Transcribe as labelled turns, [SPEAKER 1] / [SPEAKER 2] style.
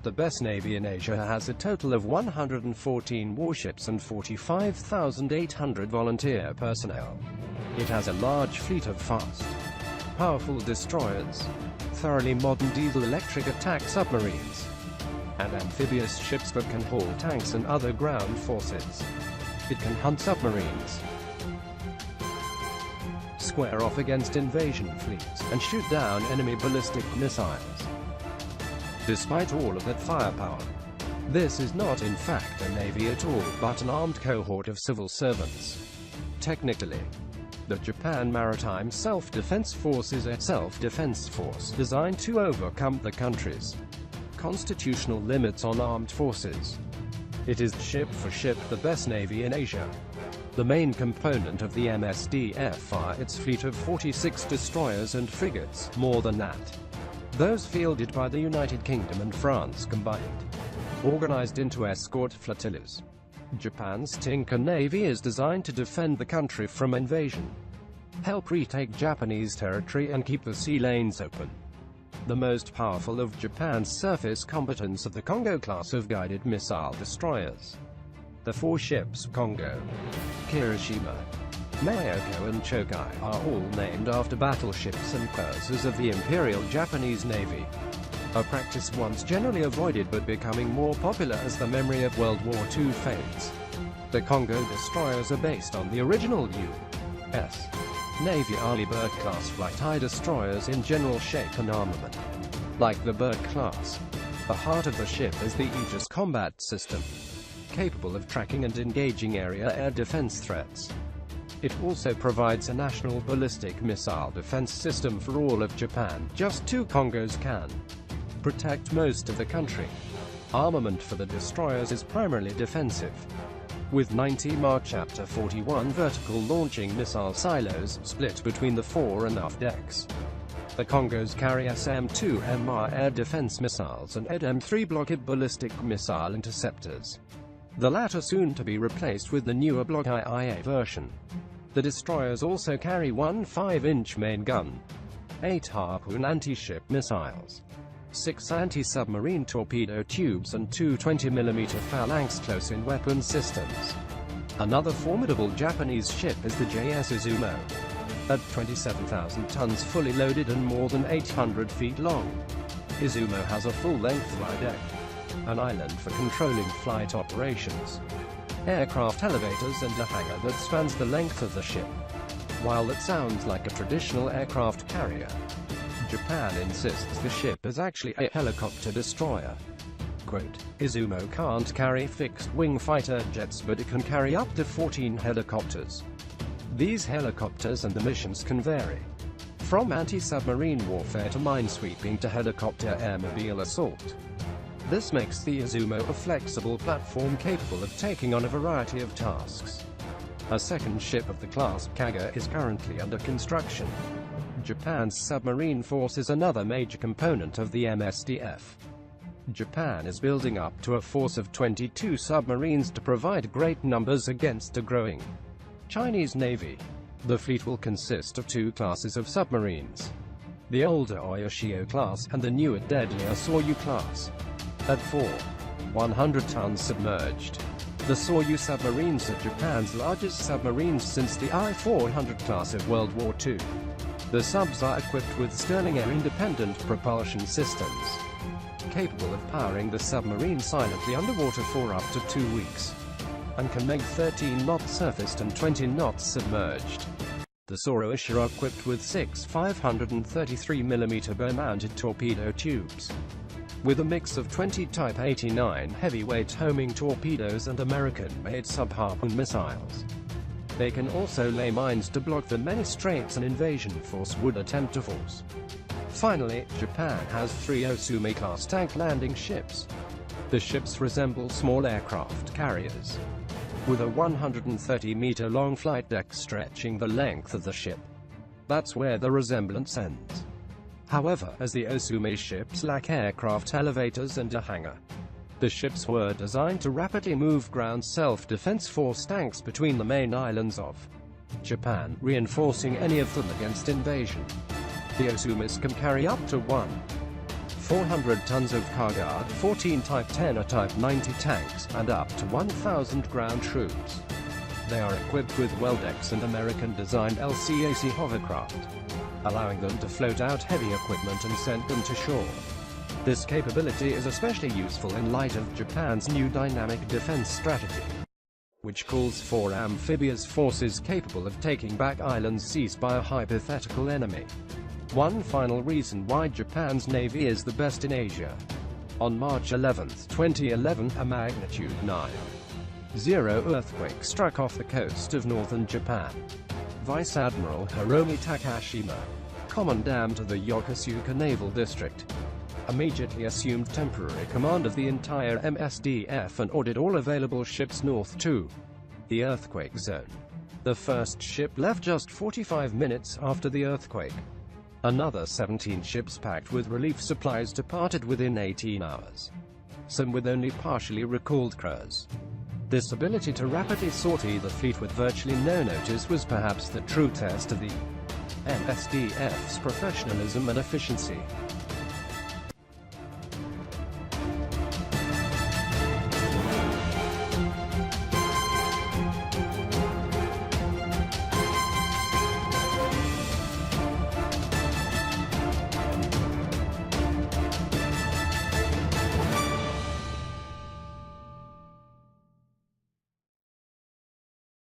[SPEAKER 1] the best navy in Asia, has a total of 114 warships and 45,800 volunteer personnel. It has a large fleet of fast, powerful destroyers, thoroughly modern diesel-electric attack submarines, and amphibious ships that can haul tanks and other ground forces. It can hunt submarines, square off against invasion fleets, and shoot down enemy ballistic missiles. Despite all of that firepower, this is not in fact a navy at all, but an armed cohort of civil servants. Technically, the Japan Maritime Self-Defense Force is a self-defense force designed to overcome the country's constitutional limits on armed forces. It is ship for ship the best navy in Asia. The main component of the MSDF are its fleet of 46 destroyers and frigates, more than that, those fielded by the United Kingdom and France combined, organized into escort flotillas. Japan's Tinker Navy is designed to defend the country from invasion, help retake Japanese territory, and keep the sea lanes open. The most powerful of Japan's surface combatants are the Kongo class of guided missile destroyers. The four ships, Kongo, Kirishima, Mayoko and Chokai, are all named after battleships and cruisers of the Imperial Japanese Navy, a practice once generally avoided but becoming more popular as the memory of World War II fades. The Kongo destroyers are based on the original U.S. Navy Arleigh Burke-class flight destroyers in general shape and armament. Like the Burke-class, the heart of the ship is the Aegis combat system, capable of tracking and engaging area air defense threats. It also provides a national ballistic missile defense system for all of Japan. Just two Kongos can protect most of the country. Armament for the destroyers is primarily defensive, with 90 Mark Chapter 41 vertical launching missile silos split between the fore and aft decks. The Kongos carry SM-2MR air defense missiles and ED-M3 blockade ballistic missile interceptors, the latter soon to be replaced with the newer Block IA version. The destroyers also carry one 5-inch main gun, 8 Harpoon anti-ship missiles, 6 anti-submarine torpedo tubes, and 2 20mm phalanx close-in weapon systems. Another formidable Japanese ship is the JS Izumo. At 27,000 tons fully loaded and more than 800 feet long, Izumo has a full-length fly deck, an island for controlling flight operations, aircraft elevators, and a hangar that spans the length of the ship. While it sounds like a traditional aircraft carrier, Japan insists the ship is actually a helicopter destroyer. Quote, Izumo can't carry fixed-wing fighter jets, but it can carry up to 14 helicopters. These helicopters and the missions can vary from anti-submarine warfare to minesweeping to helicopter airmobile assault. This makes the Izumo a flexible platform capable of taking on a variety of tasks. A second ship of the class, Kaga, is currently under construction. Japan's submarine force is another major component of the MSDF. Japan is building up to a force of 22 submarines to provide great numbers against a growing Chinese Navy. The fleet will consist of two classes of submarines: the older Oyashio class and the newer deadlier Soryu class. At 100 tons submerged, the Soryu submarines are Japan's largest submarines since the I-400 class of World War II. The subs are equipped with Stirling air-independent propulsion systems, capable of powering the submarine silently underwater for up to 2 weeks, and can make 13 knots surfaced and 20 knots submerged. The Soroishi are equipped with 6 533mm bow-mounted torpedo tubes, with a mix of 20 Type 89 heavyweight homing torpedoes and American-made sub-Harpoon missiles. They can also lay mines to block the many straits an invasion force would attempt to force. Finally, Japan has 3 Osumi-class tank landing ships. The ships resemble small aircraft carriers, with a 130-meter-long flight deck stretching the length of the ship. That's where the resemblance ends. However, as the Osumi ships lack aircraft elevators and a hangar, the ships were designed to rapidly move ground self-defense force tanks between the main islands of Japan, reinforcing any of them against invasion. The Osumis can carry up to 1 400 tons of cargo, 14 Type 10 or Type 90 tanks, and up to 1,000 ground troops. They are equipped with Weldex and American-designed LCAC hovercraft, allowing them to float out heavy equipment and send them to shore. This capability is especially useful in light of Japan's new dynamic defense strategy, which calls for amphibious forces capable of taking back islands seized by a hypothetical enemy. One final reason why Japan's navy is the best in Asia. On March 11, 2011, a magnitude 9.0 earthquake struck off the coast of northern Japan. Vice Admiral Hiromi Takashima, commandant of the Yokosuka Naval District, immediately assumed temporary command of the entire MSDF and ordered all available ships north to the earthquake zone. The first ship left just 45 minutes after the earthquake. Another 17 ships packed with relief supplies departed within 18 hours, some with only partially recalled crews. This ability to rapidly sortie the fleet with virtually no notice was perhaps the true test of the MSDF's professionalism and efficiency.